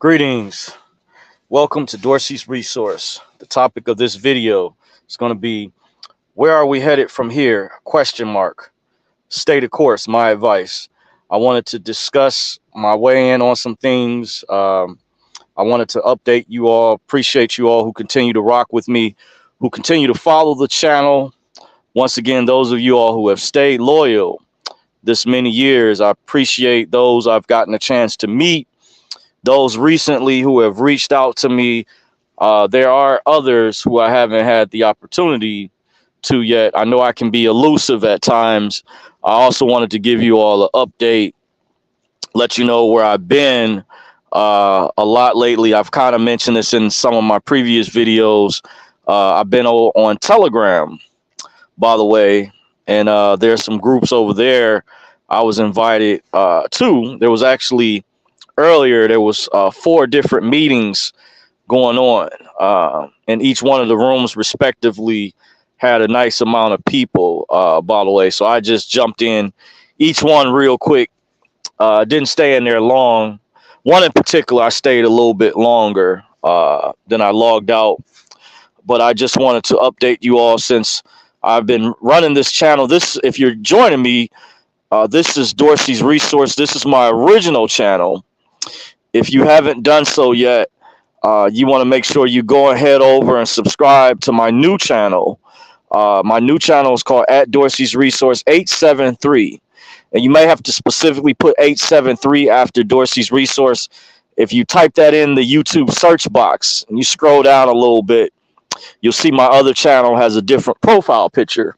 Greetings. Welcome to Dorsey's Resource. The topic of this video is going to be where are we headed from here? Question mark. Stay the course, my advice. I wanted to discuss my way in on some things. I wanted to update you all. Appreciate you all who continue to rock with me, who continue to follow the channel. Once again, those of you all who have stayed loyal this many years, I appreciate those I've gotten a chance to meet. Those recently who have reached out to me, there are others who I haven't had the opportunity to yet. I know I can be elusive at times. I also wanted to give you all an update, let you know where I've been a lot lately. I've kind of mentioned this in some of my previous videos. I've been on Telegram, by the way, and there's some groups over there I was invited to. There was actually earlier, there was 4 different meetings going on, and each one of the rooms respectively had a nice amount of people, by the way. So I just jumped in each one real quick. Didn't stay in there long. One in particular, I stayed a little bit longer than I logged out. But I just wanted to update you all since I've been running this channel. This, if you're joining me, this is Dorsey's Resource. This is my original channel. If you haven't done so yet, you want to make sure you go ahead over and subscribe to my new channel. My new channel is called @Dorsey's Resource 873. And you may have to specifically put 873 after Dorsey's Resource. If you type that in the YouTube search box and you scroll down a little bit, you'll see my other channel has a different profile picture.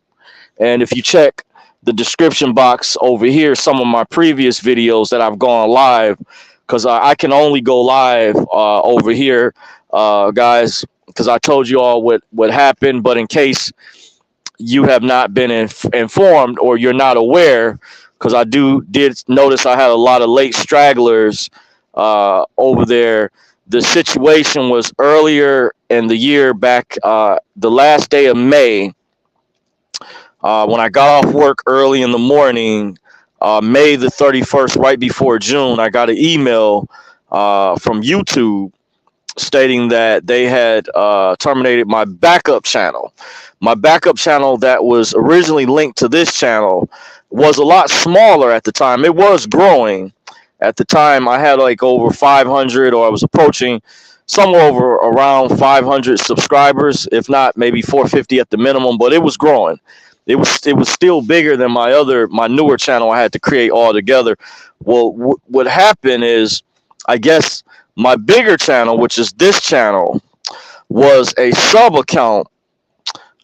And if you check the description box over here, some of my previous videos that I've gone live, because I can only go live over here, guys, because I told you all what happened. But in case you have not been informed or you're not aware, because I did notice I had a lot of late stragglers over there. The situation was earlier in the year, back the last day of May, when I got off work early in the morning. May the 31st, right before June, I got an email from YouTube stating that they had terminated my backup channel. My backup channel that was originally linked to this channel was a lot smaller at the time. It was growing. At the time, I had like over 500, or I was approaching somewhere over around 500 subscribers, if not maybe 450 at the minimum, but it was growing. It was still bigger than my newer channel I had to create altogether. Well, what happened is, I guess my bigger channel, which is this channel, was a sub account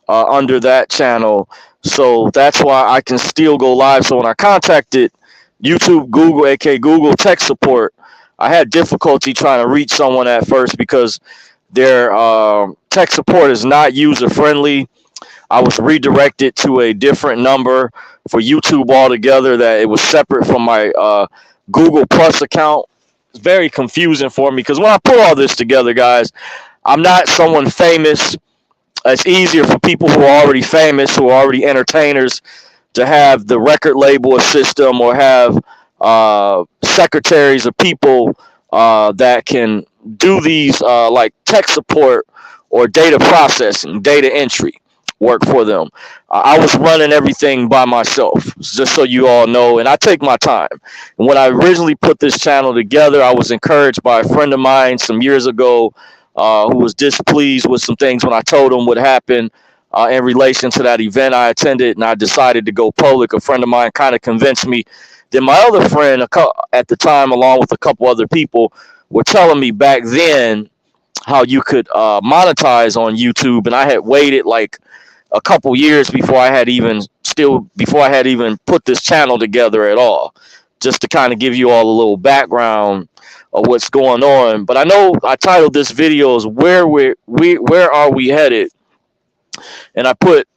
under that channel. So that's why I can still go live. So when I contacted YouTube, Google, aka Google tech support, I had difficulty trying to reach someone at first because their tech support is not user friendly. I was redirected to a different number for YouTube altogether, that it was separate from my Google Plus account. It's very confusing for me because when I put all this together, guys, I'm not someone famous. It's easier for people who are already famous, who are already entertainers, to have the record label system or have secretaries of people that can do these like tech support or data processing, data entry work for them. I was running everything by myself, just so you all know, and I take my time. And when I originally put this channel together, I was encouraged by a friend of mine some years ago who was displeased with some things when I told him what happened in relation to that event I attended, and I decided to go public. A friend of mine kind of convinced me. Then my other friend at the time, along with a couple other people, were telling me back then how you could monetize on YouTube, and I had waited like a couple years before I had even put this channel together at all, just to kind of give you all a little background of what's going on. But I know I titled this video as where are we headed, and I put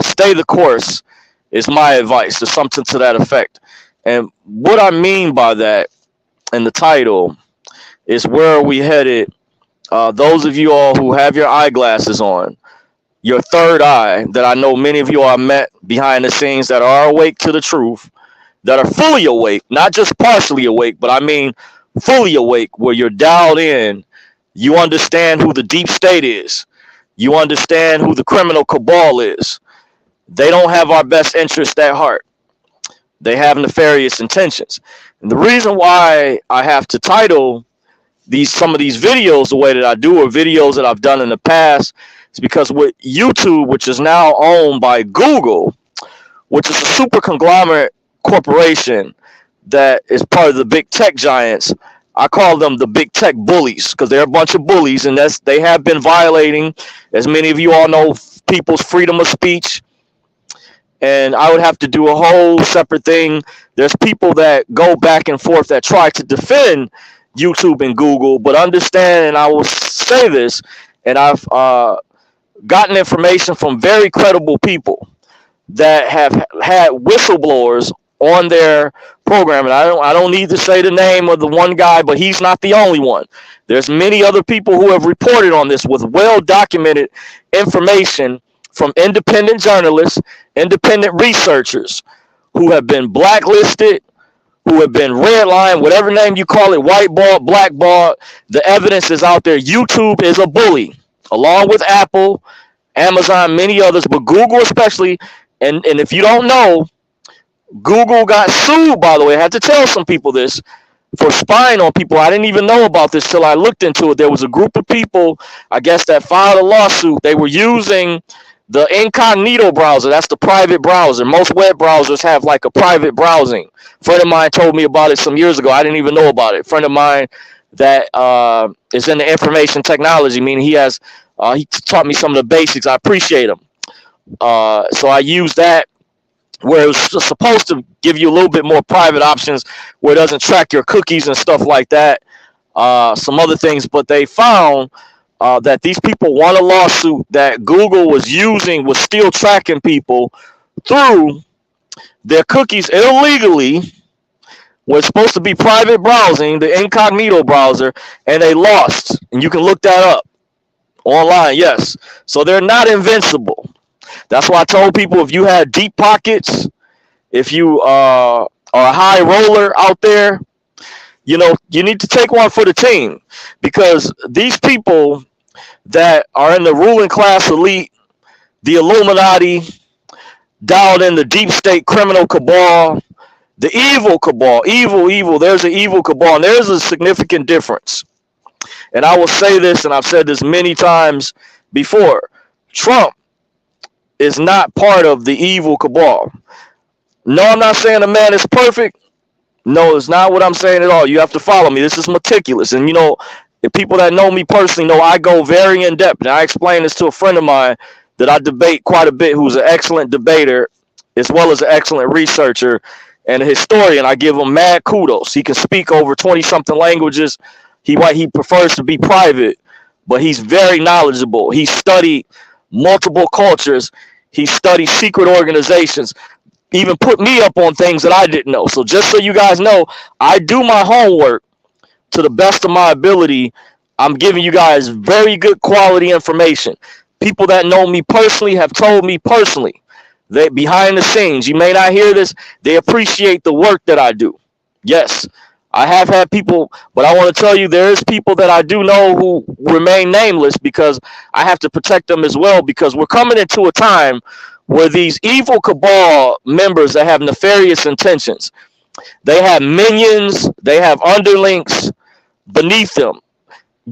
stay the course is my advice, or something to that effect. And what I mean by that in the title is where are we headed. Those of you all who have your eyeglasses on, your third eye, that I know many of you are met behind the scenes, that are awake to the truth, that are fully awake, not just partially awake, but I mean fully awake, where you're dialed in. You understand who the deep state is. You understand who the criminal cabal is. They don't have our best interest at heart. They have nefarious intentions. And the reason why I have to title some of these videos the way that I do, or videos that I've done in the past, is because with YouTube, which is now owned by Google, which is a super conglomerate corporation that is part of the big tech giants. I call them the big tech bullies because they're a bunch of bullies, and they have been violating, as many of you all know, people's freedom of speech. And I would have to do a whole separate thing. There's people that go back and forth that try to defend YouTube and Google, but understand, and I will say this, and I've gotten information from very credible people that have had whistleblowers on their program, and I don't need to say the name of the one guy, but he's not the only one. There's many other people who have reported on this with well documented information from independent journalists, independent researchers who have been blacklisted, who have been redlined, whatever name you call it, whiteballed, blackballed. The evidence is out there. YouTube is a bully, along with Apple, Amazon, many others, but Google especially. And if you don't know, Google got sued, by the way. I had to tell some people this, for spying on people. I didn't even know about this till I looked into it. There was a group of people, I guess, that filed a lawsuit. They were using the incognito browser. That's the private browser. Most web browsers have like a private browsing. A friend of mine told me about it some years ago. I didn't even know about it. A friend of mine that is in the information technology, meaning he taught me some of the basics. I appreciate him. So I use that, where it was supposed to give you a little bit more private options, where it doesn't track your cookies and stuff like that, some other things. But they found that these people won a lawsuit that Google was still tracking people through their cookies illegally. Was supposed to be private browsing, the incognito browser, and they lost. And you can look that up online, yes. So they're not invincible. That's why I told people, if you had deep pockets, if you are a high roller out there, you need to take one for the team, because these people that are in the ruling class elite, the Illuminati, dialed in the deep state criminal cabal, the evil cabal, evil, there's an evil cabal, and there's a significant difference. And I will say this, and I've said this many times before, Trump is not part of the evil cabal. No, I'm not saying a man is perfect. No, it's not what I'm saying at all. You have to follow me. This is meticulous. And the people that know me personally know I go very in depth. And I explained this to a friend of mine that I debate quite a bit, who's an excellent debater as well as an excellent researcher and a historian. I give him mad kudos. He can speak over 20-something languages. He prefers to be private, but he's very knowledgeable. He studied multiple cultures. He studied secret organizations, even put me up on things that I didn't know. So just so you guys know, I do my homework to the best of my ability. I'm giving you guys very good quality information. People that know me personally have told me personally, they behind the scenes, you may not hear this, they appreciate the work that I do. Yes, I have had people, but I want to tell you, there is people that I do know who remain nameless, because I have to protect them as well, because we're coming into a time where these evil cabal members that have nefarious intentions, they have minions, they have underlings beneath them,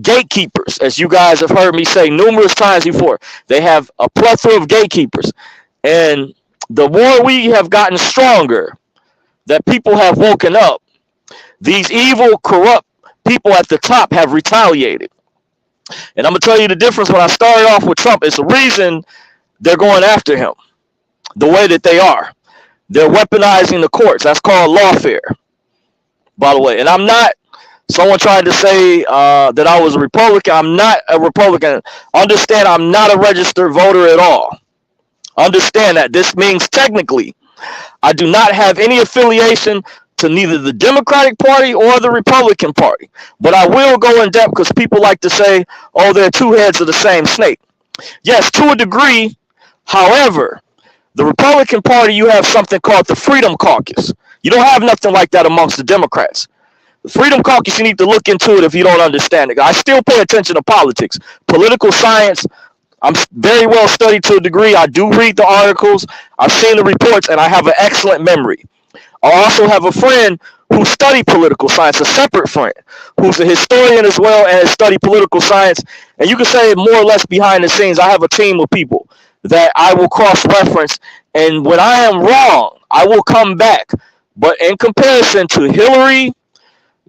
gatekeepers, as you guys have heard me say numerous times before. They have a plethora of gatekeepers, and the more we have gotten stronger, that people have woken up, these evil, corrupt people at the top have retaliated. And I'm going to tell you the difference. When I started off with Trump, it's the reason they're going after him the way that they are. They're weaponizing the courts. That's called lawfare, by the way. And I'm not, someone tried to say that I was a Republican. I'm not a Republican. Understand, I'm not a registered voter at all. Understand that. This means technically I do not have any affiliation to neither the Democratic Party or the Republican Party. But I will go in depth, because people like to say, oh, they're two heads of the same snake. Yes, to a degree. However, the Republican Party, you have something called the Freedom Caucus. You don't have nothing like that amongst the Democrats. Freedom Caucus, you need to look into it if you don't understand it. I still pay attention to politics. Political science, I'm very well studied to a degree. I do read the articles, I've seen the reports, and I have an excellent memory. I also have a friend who studied political science, a separate friend, who's a historian as well and has studied political science. And you can say more or less behind the scenes, I have a team of people that I will cross-reference. And when I am wrong, I will come back. But in comparison to Hillary,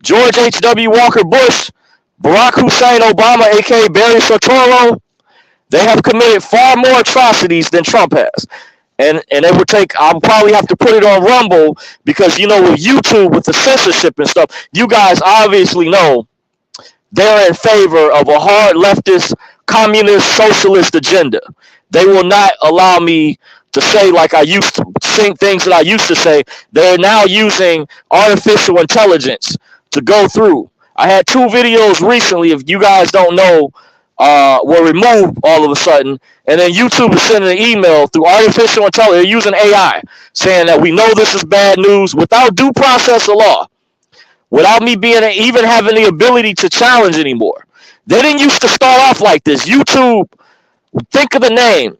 George H.W. Walker Bush, Barack Hussein Obama, aka Barry Soetoro, they have committed far more atrocities than Trump has. And it would take, I'll probably have to put it on Rumble because, you know, with YouTube, with the censorship and stuff, you guys obviously know they're in favor of a hard leftist, communist, socialist agenda. They will not allow me to say like I used to, think things that I used to say. They're now using artificial intelligence to go through. I had 2 videos recently, if you guys don't know, were removed all of a sudden, and then YouTube is sending an email through artificial intelligence. They're using AI, saying that we know this is bad news without due process of law, without me being even having the ability to challenge anymore. They didn't used to start off like this. YouTube, think of the name.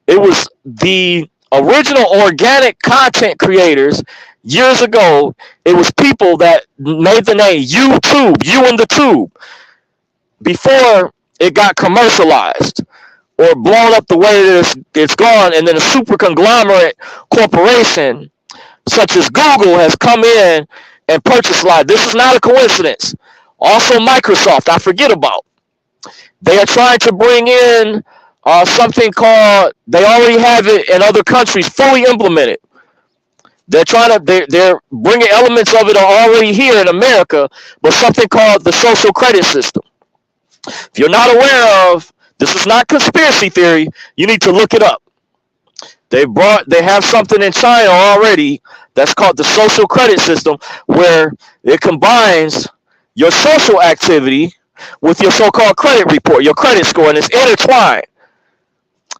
It was the original organic content creators years ago. It was people that made the name YouTube, you and the tube, before it got commercialized or blown up the way that it's gone, and then a super conglomerate corporation such as Google has come in and purchased Live. This is not a coincidence. Also Microsoft, I forget about. They are trying to bring in something called, they already have it in other countries fully implemented. They're they're bringing elements of it are already here in America, but something called the social credit system. If you're not aware of, this is not conspiracy theory, you need to look it up. They have something in China already that's called the social credit system, where it combines your social activity with your so-called credit report, your credit score, and it's intertwined.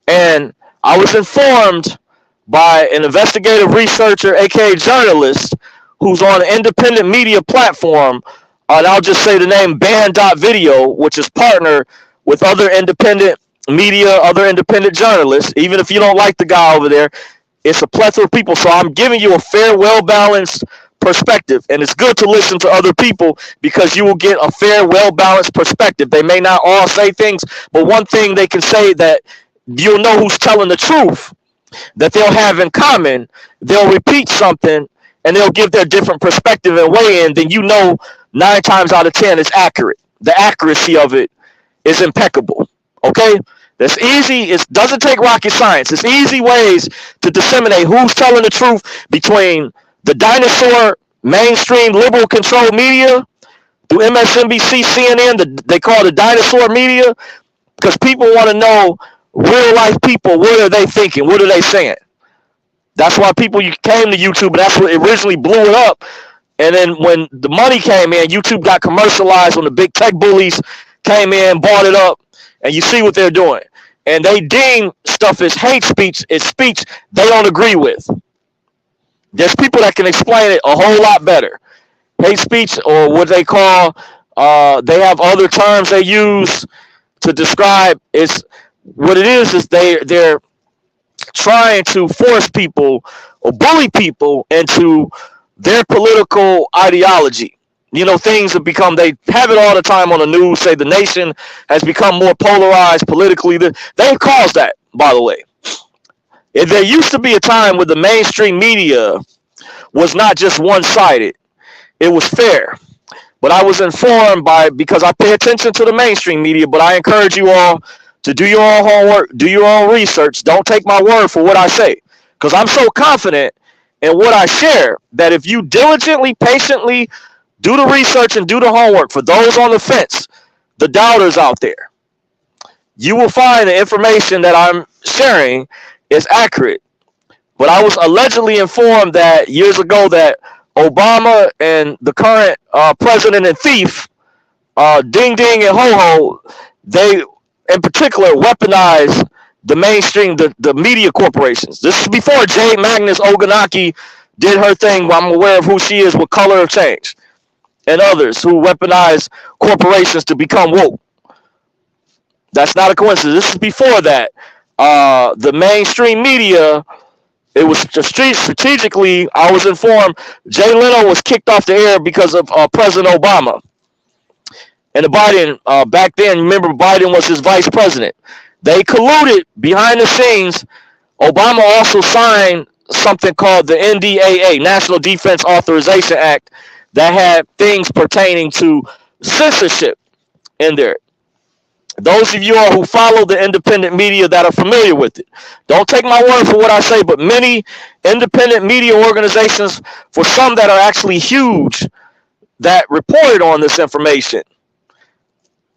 And I was informed by an investigative researcher, aka journalist, who's on an independent media platform, and I'll just say the name Band.video, which is partner with other independent media, other independent journalists. Even if you don't like the guy over there, it's a plethora of people. So I'm giving you a fair, well-balanced perspective, and it's good to listen to other people because you will get a fair, well-balanced perspective. They may not all say things, but one thing they can say that you'll know who's telling the truth, that they'll have in common. They'll repeat something and they'll give their different perspective and weigh in, then you know 9 times out of 10 it's accurate. The accuracy of it is impeccable. Okay? That's easy. It doesn't take rocket science. It's easy ways to disseminate who's telling the truth between the dinosaur mainstream liberal controlled media through MSNBC, CNN, they call it the dinosaur media, because people want to know real life people, what are they thinking? What are they saying? That's why people came to YouTube, and that's what originally blew it up. And then when the money came in, YouTube got commercialized when the big tech bullies came in, bought it up, and you see what they're doing. And they deem stuff as hate speech, it's speech they don't agree with. There's people that can explain it a whole lot better. Hate speech, or what they call, they have other terms they use to describe. It's what it is they're trying to force people or bully people into their political ideology. You know, things have become, they have it all the time on the news, say the nation has become more polarized politically. They've caused that, by the way. There used to be a time where the mainstream media was not just one-sided. It was fair. But I was informed because I pay attention to the mainstream media, but I encourage you all to do your own homework, do your own research. Don't take my word for what I say, because I'm so confident in what I share that if you diligently, patiently do the research and do the homework, for those on the fence, the doubters out there, you will find the information that I'm sharing is accurate. But I was allegedly informed that years ago that Obama and the current president and thief, Ding Ding and Ho Ho, they in particular weaponize the mainstream, the media corporations. This is before Jade Magnus Ogunaki did her thing, but I'm aware of who she is with Color of Change. and others who weaponize corporations to become woke. That's not a coincidence. This is before that. The mainstream media, it was strategically, I was informed, Jay Leno was kicked off the air because of President Obama. And the Biden, back then, remember, Biden was his vice president. They colluded behind the scenes. Obama also signed something called the NDAA, National Defense Authorization Act, that had things pertaining to censorship in there. Those of you all who follow the independent media that are familiar with it, don't take my word for what I say, but many independent media organizations, for some that are actually huge, that reported on this information,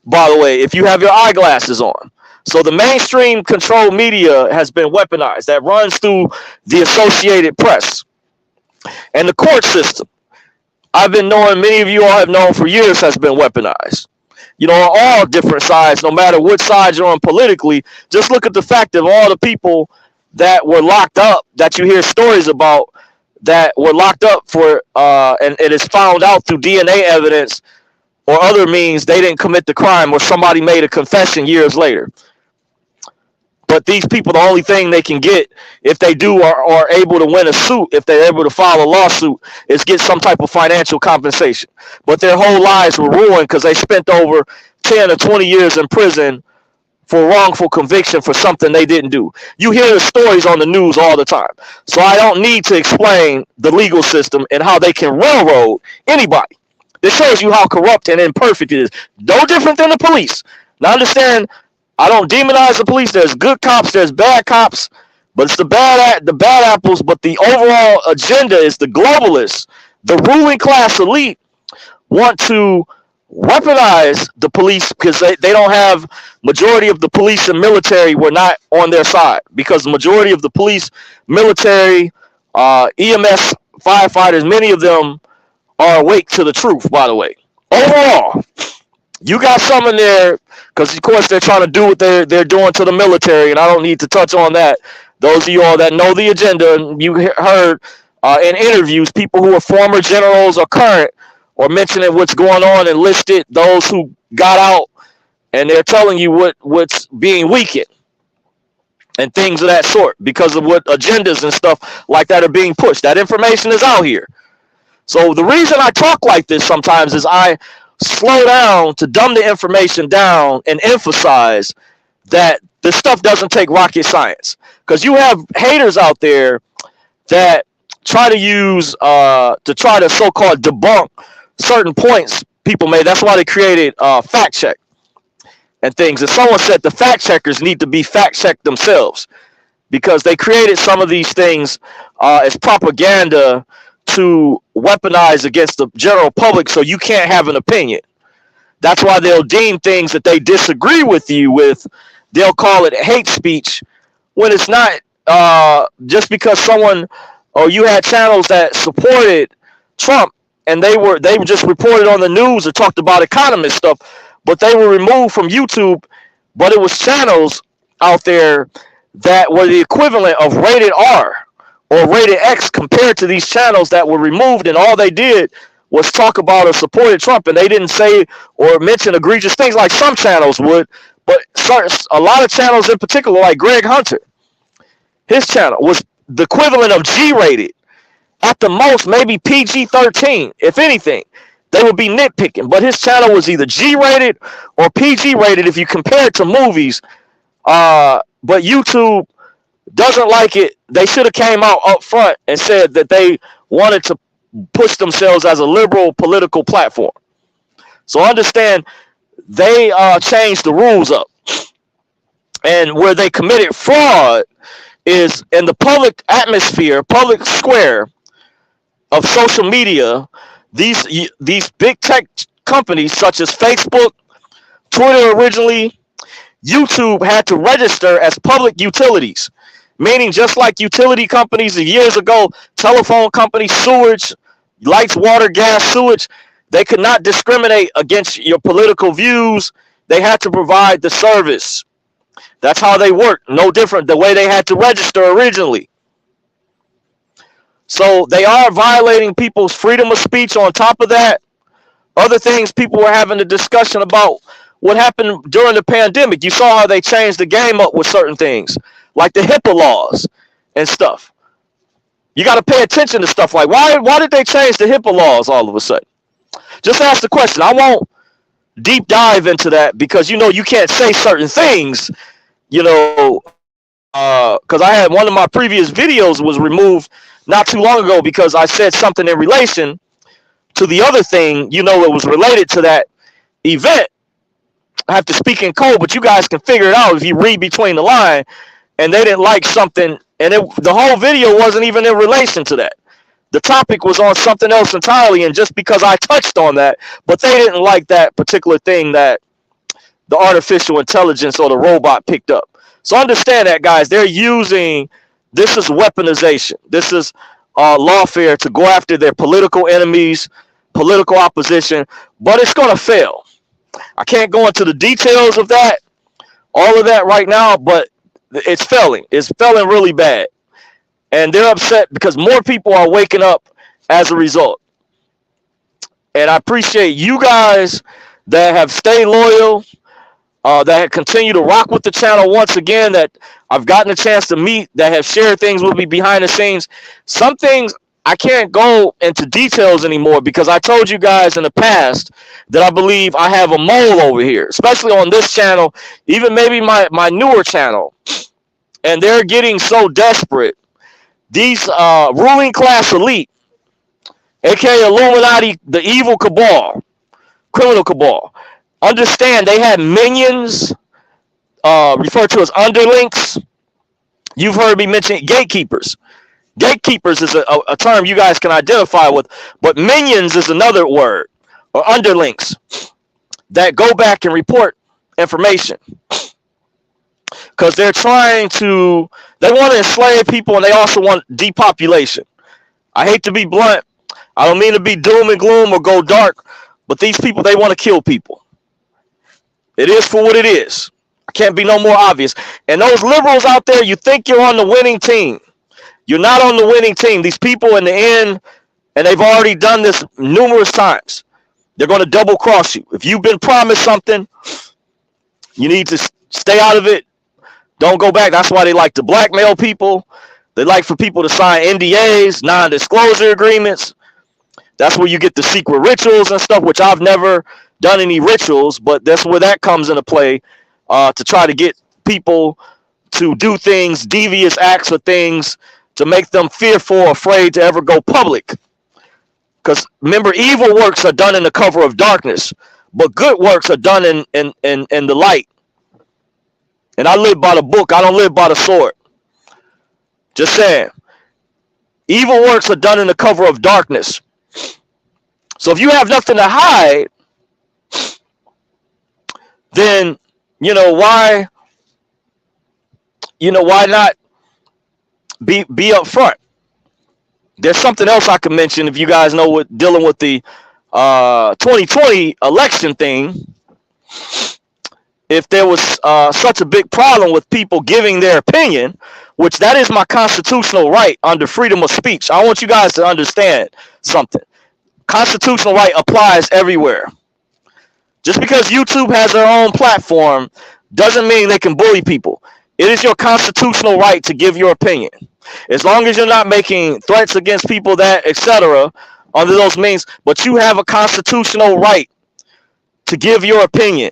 by the way, if you have your eyeglasses on. So the mainstream controlled media has been weaponized. That runs through the Associated Press and the court system. I've been knowing, many of you all have known for years, has been weaponized. You know, on all different sides, no matter what side you're on politically. Just look at the fact of all the people that were locked up, that you hear stories about, that were locked up for, and it is found out through DNA evidence or other means they didn't commit the crime, or somebody made a confession years later. But these people, the only thing they can get, if they do are able to win a suit, if they're able to file a lawsuit, is get some type of financial compensation. But their whole lives were ruined because they spent over 10 or 20 years in prison for wrongful conviction for something they didn't do. You hear the stories on the news all the time. So I don't need to explain the legal system and how they can railroad anybody. This shows you how corrupt and imperfect it is. No different than the police. Now understand, I don't demonize the police. There's good cops, there's bad cops, but it's the bad apples. But the overall agenda is the globalists, the ruling class elite, want to weaponize the police because they don't have, majority of the police and military were not on their side, because the majority of the police, military, EMS, firefighters, many of them are awake to the truth, by the way. Overall, you got some in there, because of course they're trying to do what they're doing to the military, and I don't need to touch on that. Those of you all that know the agenda, you heard in interviews, people who are former generals or current, or mentioning what's going on, and listed those who got out, and they're telling you what's being weakened and things of that sort because of what agendas and stuff like that are being pushed. That information is out here. So the reason I talk like this sometimes is I slow down to dumb the information down and emphasize that this stuff doesn't take rocket science, because you have haters out there that try to use to try to so-called debunk certain points people made. That's why they created fact check and things. And someone said the fact checkers need to be fact checked themselves, because they created some of these things as propaganda to weaponize against the general public, so you can't have an opinion. That's why they'll deem things that they disagree with you with, they'll call it hate speech, when it's not. Just because someone, or you had channels that supported Trump, and they were just reported on the news or talked about economist stuff, but they were removed from YouTube. But it was channels out there that were the equivalent of rated R or rated X compared to these channels that were removed, and all they did was talk about or supported Trump, and they didn't say or mention egregious things like some channels would. But a lot of channels in particular, like Greg Hunter, his channel was the equivalent of G-rated. At the most, maybe PG-13, if anything. They would be nitpicking, but his channel was either G-rated or PG-rated if you compare it to movies. But YouTube doesn't like it. They should have came out up front and said that they wanted to push themselves as a liberal political platform. So understand, they changed the rules up. And where they committed fraud is in the public atmosphere, public square of social media. These big tech companies such as Facebook, Twitter originally, YouTube had to register as public utilities, meaning just like utility companies of years ago, telephone companies, sewage, lights, water, gas, sewage, they could not discriminate against your political views. They had to provide the service. That's how they work. No different the way they had to register originally. So they are violating people's freedom of speech on top of that. Other things, people were having a discussion about what happened during the pandemic. You saw how they changed the game up with certain things, like the HIPAA laws and stuff. You got to pay attention to stuff like why did they change the HIPAA laws all of a sudden? Just ask the question. I won't deep dive into that because you can't say certain things. Because I had one of my previous videos was removed not too long ago because I said something in relation to the other thing. It was related to that event. I have to speak in code, but you guys can figure it out if you read between the line. And they didn't like something, and the whole video wasn't even in relation to that. The topic was on something else entirely, and just because I touched on that, but they didn't like that particular thing that the artificial intelligence or the robot picked up. So understand that, guys. They're using this is weaponization. This is lawfare to go after their political enemies, political opposition, but it's going to fail. I can't go into the details of that, all of that right now, but it's failing. It's failing really bad. And they're upset because more people are waking up as a result. And I appreciate you guys that have stayed loyal, that have continued to rock with the channel once again, that I've gotten a chance to meet, that have shared things with me behind the scenes. Some things I can't go into details anymore because I told you guys in the past that I believe I have a mole over here, especially on this channel, even maybe my newer channel. And they're getting so desperate. These ruling class elite, aka Illuminati, the evil cabal, criminal cabal, understand they had minions, referred to as underlinks. You've heard me mention gatekeepers. Gatekeepers is a term you guys can identify with, but minions is another word, or underlinks, that go back and report information. Because they want to enslave people, and they also want depopulation. I hate to be blunt. I don't mean to be doom and gloom or go dark, but these people, they want to kill people. It is for what it is. I can't be no more obvious. And those liberals out there, you think you're on the winning team. You're not on the winning team. These people in the end, and they've already done this numerous times, they're going to double cross you. If you've been promised something, you need to stay out of it. Don't go back. That's why they like to blackmail people. They like for people to sign NDAs, non-disclosure agreements. That's where you get the secret rituals and stuff, which I've never done any rituals, but that's where that comes into play, to try to get people to do things, devious acts or things, to make them fearful, afraid to ever go public. Because remember, evil works are done in the cover of darkness, but good works are done in the light. And I live by the book. I don't live by the sword. Just saying. Evil works are done in the cover of darkness. So if you have nothing to hide, then why not be up front? There's something else I could mention if you guys know what dealing with the 2020 election thing. If there was such a big problem with people giving their opinion, which that is my constitutional right under freedom of speech. I want you guys to understand something. Constitutional right applies everywhere. Just because YouTube has their own platform doesn't mean they can bully people. It is your constitutional right to give your opinion. As long as you're not making threats against people, that etc. under those means, but you have a constitutional right to give your opinion.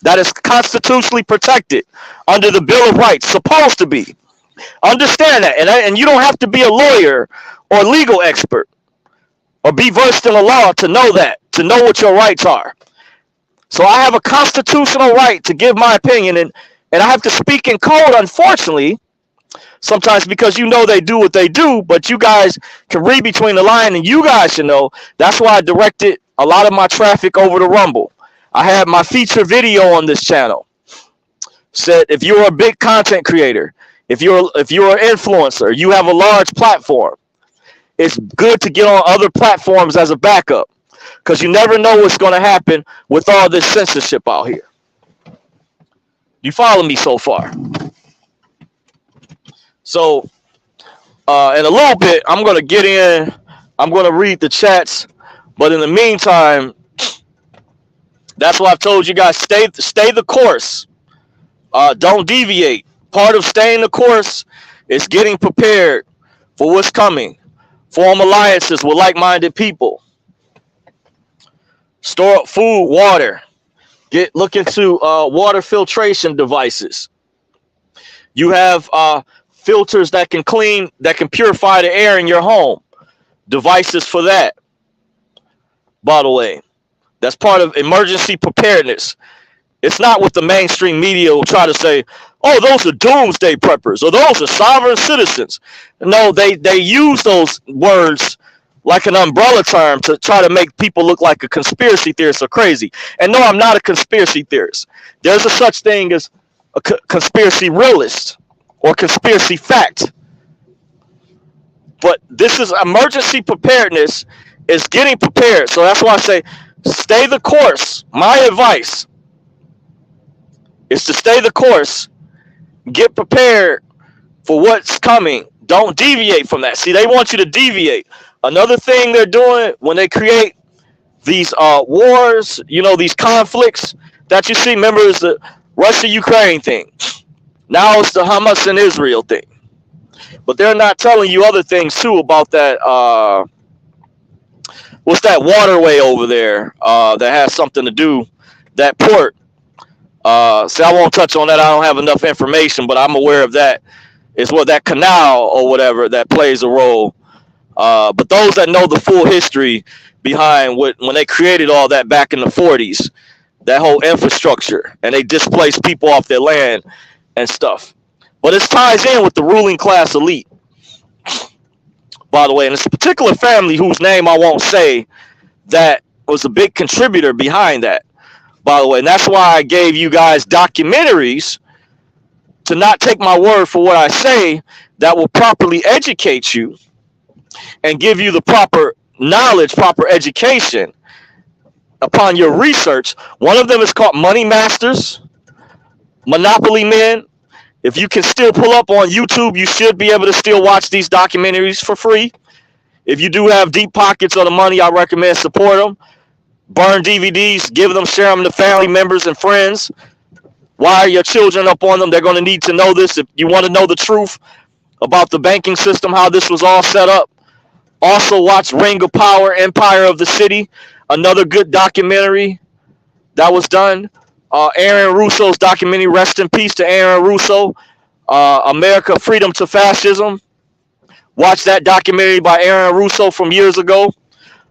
That is constitutionally protected under the Bill of Rights, supposed to be. Understand that. And you don't have to be a lawyer or legal expert or be versed in the law to know that, to know what your rights are. So I have a constitutional right to give my opinion, and I have to speak in code, unfortunately, sometimes because they do what they do, but you guys can read between the line, and you guys should know. That's why I directed a lot of my traffic over to Rumble. I had my feature video on this channel. Said if you're a big content creator, if you're an influencer, you have a large platform, it's good to get on other platforms as a backup, because you never know what's going to happen with all this censorship out here. You follow me so far? So in a little bit, I'm going to get in. I'm going to read the chats. But in the meantime, That's why I've told you guys, stay the course. Don't deviate. Part of staying the course is getting prepared for what's coming. Form alliances with like-minded people. Store up food, water. Look into water filtration devices. You have filters that can purify the air in your home. Devices for that. By the way, that's part of emergency preparedness. It's not what the mainstream media will try to say, oh, those are doomsday preppers, or those are sovereign citizens. No, they use those words like an umbrella term to try to make people look like a conspiracy theorist or crazy. And no, I'm not a conspiracy theorist. There's a such thing as a conspiracy realist or conspiracy fact. But this is emergency preparedness, is getting prepared. So that's why I say stay the course. My advice is to stay the course, get prepared for what's coming. Don't deviate from that. See, they want you to deviate. Another thing they're doing when they create these wars, these conflicts that you see, remember, it's the Russia-Ukraine thing. Now it's the Hamas and Israel thing. But they're not telling you other things, too, about that. What's that waterway over there that has something to do, that port? See, I won't touch on that. I don't have enough information, but I'm aware of that. It's what that canal or whatever that plays a role. But those that know the full history behind when they created all that back in the 40s, that whole infrastructure, and they displaced people off their land and stuff. But it ties in with the ruling class elite, by the way. And it's a particular family whose name I won't say that was a big contributor behind that, by the way. And that's why I gave you guys documentaries to not take my word for what I say, that will properly educate you and give you the proper knowledge, proper education upon your research. One of them is called Money Masters, Monopoly Men. If you can still pull up on YouTube, you should be able to still watch these documentaries for free. If you do have deep pockets of the money, I recommend support them. Burn DVDs, give them, share them to family members and friends. Wire your children up on them. They're going to need to know this. If you want to know the truth about the banking system, how this was all set up. Also watch Ring of Power, Empire of the City, another good documentary that was done. Aaron Russo's documentary, rest in peace to Aaron Russo, America, Freedom to Fascism. Watch that documentary by Aaron Russo from years ago.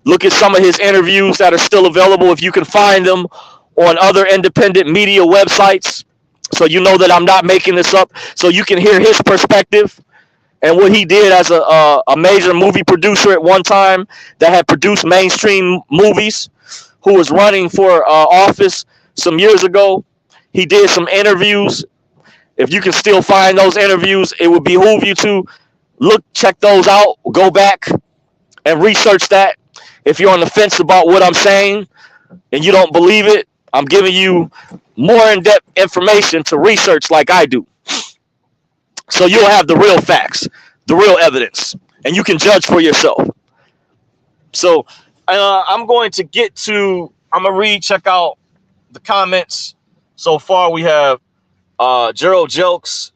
Look at some of his interviews that are still available if you can find them on other independent media websites. So you know that I'm not making this up. So you can hear his perspective and what he did as a major movie producer at one time that had produced mainstream movies, who was running for office some years ago. He did some interviews. If you can still find those interviews, it would behoove you to check those out, go back and research that. If you're on the fence about what I'm saying and you don't believe it, I'm giving you more in-depth information to research like I do. So you'll have the real facts, the real evidence, and you can judge for yourself. So I'm going to check out the comments. So far we have Gerald Jokes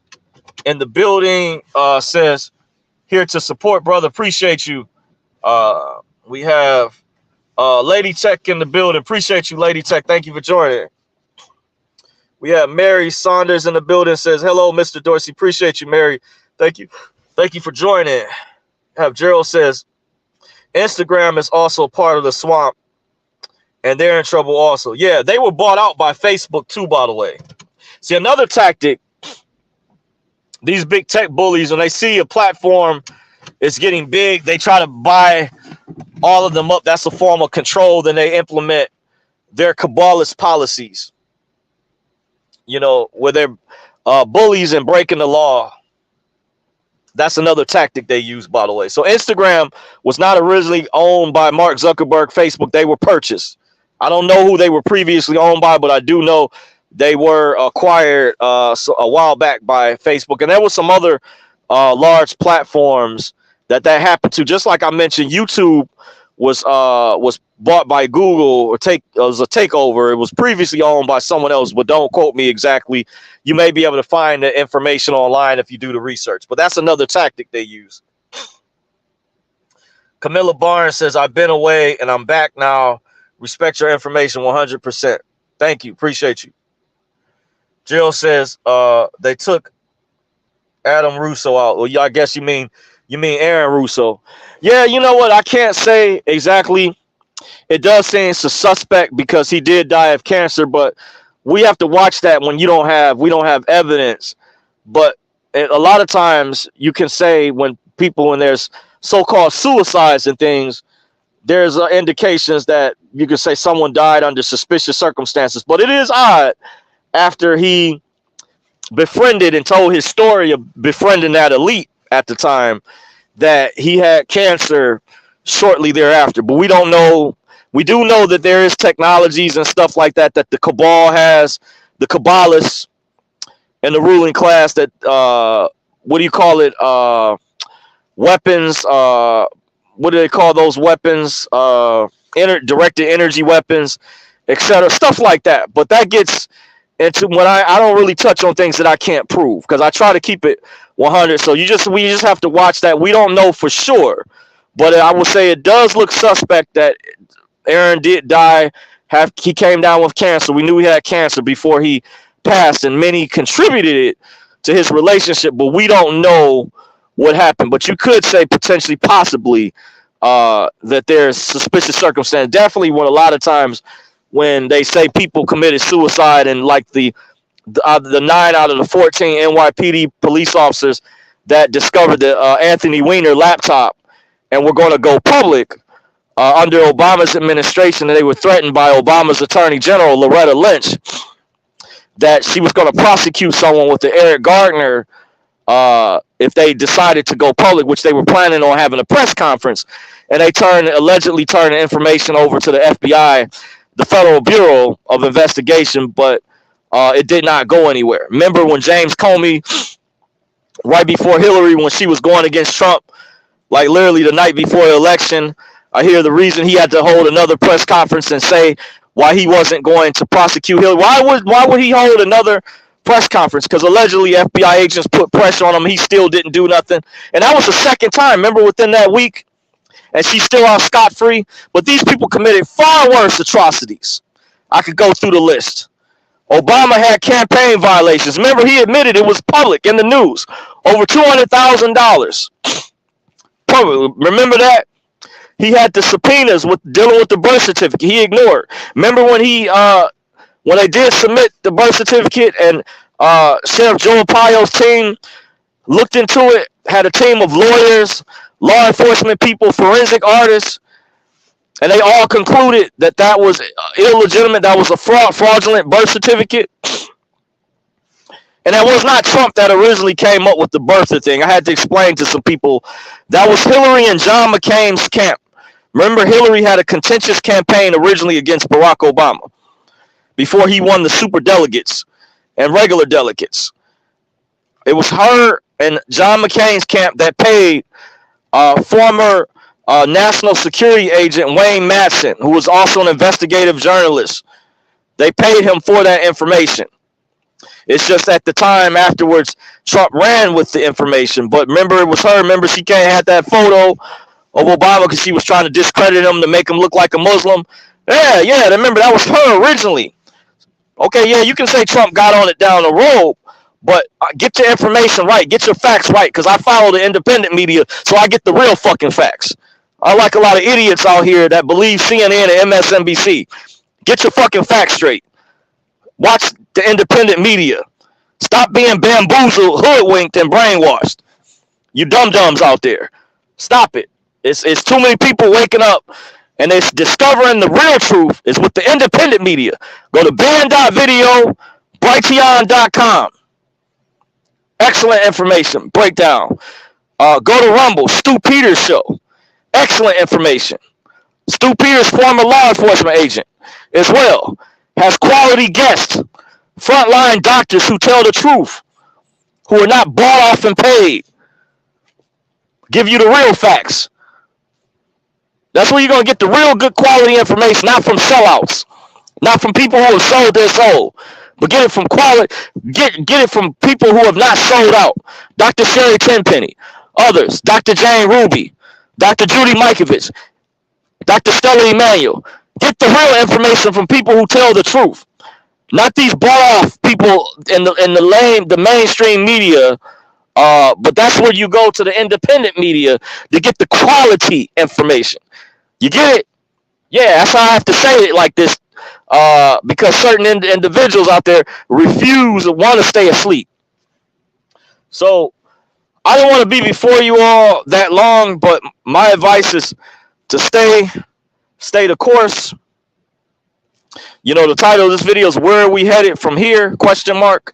in the building, says, here to support, brother. Appreciate you. We have Lady Tech in the building. Appreciate you, Lady Tech. Thank you for joining. We have Mary Saunders in the building, says, hello, Mr. Dorsey. Appreciate you, Mary. Thank you. Thank you for joining. Have Gerald says, Instagram is also part of the swamp, and they're in trouble also. Yeah, they were bought out by Facebook too, by the way. See, another tactic, these big tech bullies, when they see a platform is getting big, they try to buy all of them up. That's a form of control. Then they implement their cabalist policies, where they're bullies and breaking the law. That's another tactic they use, by the way. So Instagram was not originally owned by Mark Zuckerberg, Facebook. They were purchased. I don't know who they were previously owned by, but I do know they were acquired a while back by Facebook. And there were some other large platforms that happened to. Just like I mentioned, YouTube was bought by Google or was a takeover. It was previously owned by someone else, but don't quote me exactly. You may be able to find the information online if you do the research. But that's another tactic they use. Camilla Barnes says, I've been away and I'm back now. Respect your information 100%. Thank you. Appreciate you. Jill says they took Adam Russo out. Well, I guess you mean Aaron Russo. Yeah, you know what? I can't say exactly. It does seem it's a suspect because he did die of cancer, but we have to watch that when we don't have evidence. But a lot of times you can say when there's so-called suicides and things, there's indications that you can say someone died under suspicious circumstances. But it is odd after he befriended and told his story of befriending that elite at the time that he had cancer shortly thereafter. But we don't know. We do know that there is technologies and stuff like that the cabal has, the Kabbalists and the ruling class that, what do you call it? Weapons. What do they call those weapons? Directed energy weapons, etc. Stuff like that. But that gets into when I don't really touch on things that I can't prove because I try to keep it 100. So we just have to watch that. We don't know for sure, but I will say it does look suspect that Aaron did die. He came down with cancer. We knew he had cancer before he passed, and many contributed it to his relationship, but we don't know what happened. But you could say potentially, possibly, that there's suspicious circumstance. Definitely, when a lot of times when they say people committed suicide, and like the 9 out of the 14 NYPD police officers that discovered the Anthony Weiner laptop and were going to go public under Obama's administration, and they were threatened by Obama's Attorney General, Loretta Lynch, that she was going to prosecute someone with the Eric Gardner if they decided to go public, which they were planning on having a press conference. And they allegedly turned the information over to the FBI, the Federal Bureau of Investigation, but it did not go anywhere. Remember when James Comey, right before Hillary, when she was going against Trump, like literally the night before the election, I hear the reason he had to hold another press conference and say why he wasn't going to prosecute Hillary. Why would he hold another press conference? Because allegedly FBI agents put pressure on him. He still didn't do nothing. And that was the second time, remember, within that week? And she's still out scot-free. But these people committed far worse atrocities. I could go through the list. Obama had campaign violations. Remember, he admitted it was public in the news. Over $200,000. Remember that? He had the subpoenas dealing with the birth certificate. He ignored. Remember when when they did submit the birth certificate and Sheriff Joe Arpaio's team looked into it, had a team of lawyers, law enforcement people, forensic artists, and they all concluded that that was illegitimate, that was a fraudulent birth certificate. And that was not Trump that originally came up with the birther thing. I had to explain to some people that was Hillary and John McCain's camp. Remember, Hillary had a contentious campaign originally against Barack Obama before he won the super delegates and regular delegates. It was her and John McCain's camp that paid former National Security Agent Wayne Madsen, who was also an investigative journalist. They paid him for that information. It's just at the time afterwards, Trump ran with the information. But remember, it was her. Remember, she had that photo of Obama because she was trying to discredit him to make him look like a Muslim. Yeah. Remember, that was her originally. Okay, yeah, you can say Trump got on it down the road, but get your information right. Get your facts right, because I follow the independent media, so I get the real fucking facts. Unlike a lot of idiots out here that believe CNN and MSNBC. Get your fucking facts straight. Watch the independent media. Stop being bamboozled, hoodwinked, and brainwashed. You dum-dums out there. Stop it. It's too many people waking up and it's discovering the real truth is with the independent media. Go to band.video, brighteon.com. Excellent information. Breakdown. Go to Rumble, Stu Peters show. Excellent information. Stu Peters, former law enforcement agent as well, has quality guests, frontline doctors who tell the truth, who are not bought off and paid. Give you the real facts. That's where you're going to get the real good quality information, not from sellouts, not from people who have sold their soul, but get it from quality. Get it from people who have not sold out. Dr. Sherry Tenpenny, others, Dr. Jane Ruby, Dr. Judy Mikovits, Dr. Stella Emanuel. Get the real information from people who tell the truth, not these bought off people in the mainstream media. But that's where you go to the independent media to get the quality information. You get it? Yeah, that's how I have to say it like this, because certain individuals out there refuse, want to stay asleep. So I don't want to be before you all that long, but my advice is to stay the course. You know, the title of this video is "Where Are We Headed From Here?" Question mark.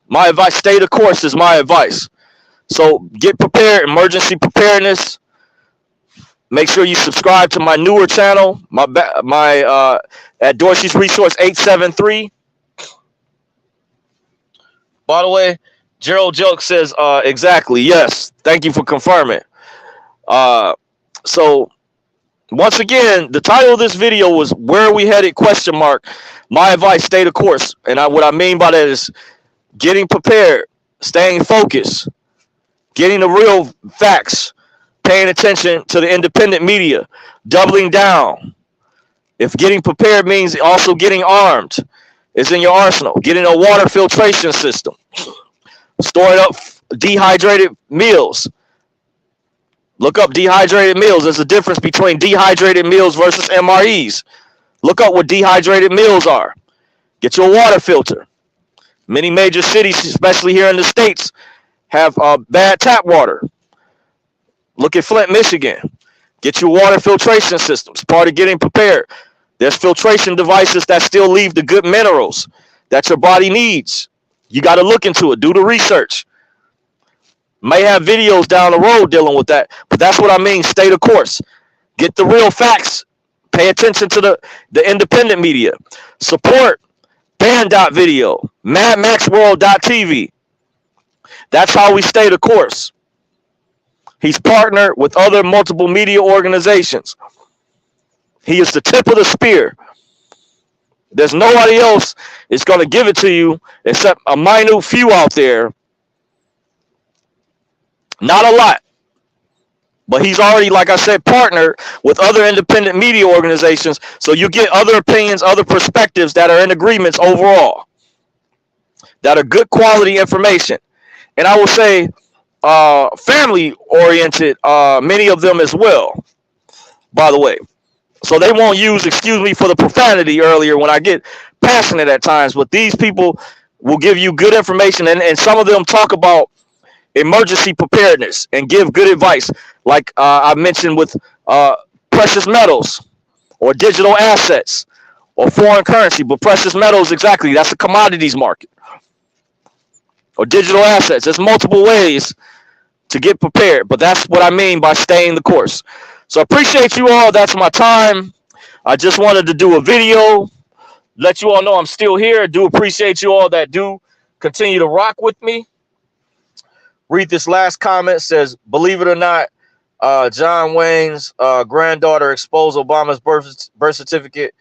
My advice: stay the course is my advice. So get prepared, emergency preparedness. Make sure you subscribe to my newer channel, my at Dorsey's Resource 873. By the way, Gerald Joke says exactly, yes. Thank you for confirming. So once again, the title of this video was "Where Are We Headed?" Question mark. My advice: stay the course. And what I mean by that is getting prepared, staying focused, getting the real facts, paying attention to the independent media, doubling down. If getting prepared means also getting armed, it's in your arsenal. Getting a water filtration system, storing up dehydrated meals. Look up dehydrated meals. There's a difference between dehydrated meals versus MREs. Look up what dehydrated meals are. Get your water filter. Many major cities, especially here in the States, have bad tap water. Look at Flint, Michigan. Get your water filtration systems. Part of getting prepared. There's filtration devices that still leave the good minerals that your body needs. You got to look into it. Do the research. May have videos down the road dealing with that, but that's what I mean. Stay the course. Get the real facts. Pay attention to the independent media. Support Band.video, MadMaxWorld.tv. That's how we stay the course. He's partnered with other multiple media organizations. He is the tip of the spear. There's nobody else that's going to give it to you except a minute few out there. Not a lot. But he's already, like I said, partnered with other independent media organizations. So you get other opinions, other perspectives that are in agreements overall, that are good quality information. And I will say family oriented, many of them as well, by the way. So they won't use, excuse me for the profanity earlier when I get passionate at times, but these people will give you good information. And some of them talk about emergency preparedness and give good advice. Like I mentioned with precious metals or digital assets or foreign currency, but precious metals, exactly, that's a commodities market. Or digital assets. There's multiple ways to get prepared, but that's what I mean by staying the course. So I appreciate you all. That's my time. I just wanted to do a video, let you all know I'm still here. I do appreciate you all that do continue to rock with me. Read this last comment. It says, believe it or not, John Wayne's granddaughter exposed Obama's birth certificate,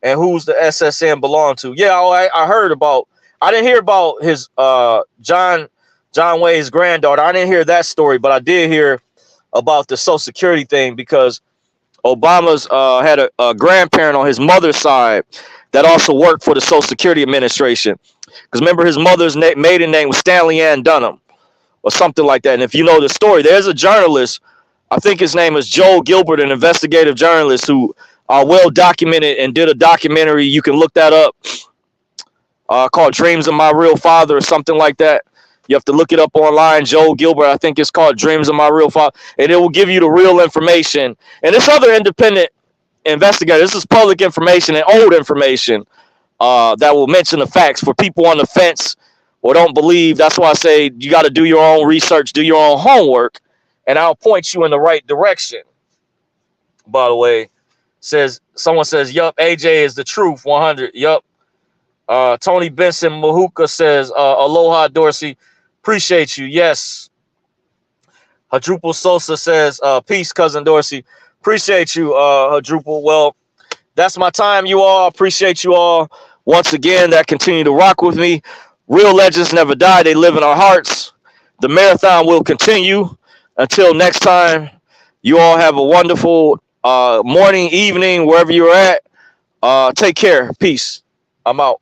and who's the SSN belong to. Yeah, I heard about. I didn't hear about his John Wayne's granddaughter. I didn't hear that story, but I did hear about the Social Security thing because Obama's had a grandparent on his mother's side that also worked for the Social Security Administration. Because remember, his mother's maiden name was Stanley Ann Dunham or something like that. And if you know the story, there's a journalist, I think his name is Joel Gilbert, an investigative journalist who well documented and did a documentary. You can look that up. Called Dreams of My Real Father or something like that. You have to look it up online. Joel Gilbert, I think it's called Dreams of My Real Father. And it will give you the real information. And this other independent investigator, this is public information and old information that will mention the facts for people on the fence or don't believe. That's why I say you got to do your own research, do your own homework, and I'll point you in the right direction. By the way, someone says, yup, AJ is the truth, 100. Yup. Tony Benson Mahuka says, aloha, Dorsey. Appreciate you. Yes. Hadrupo Sosa says, peace, cousin Dorsey. Appreciate you, Drupal. Well, that's my time, you all. Appreciate you all once again that continue to rock with me. Real legends never die, they live in our hearts. The marathon will continue. Until next time, you all have a wonderful morning, evening, wherever you're at. Take care. Peace. I'm out.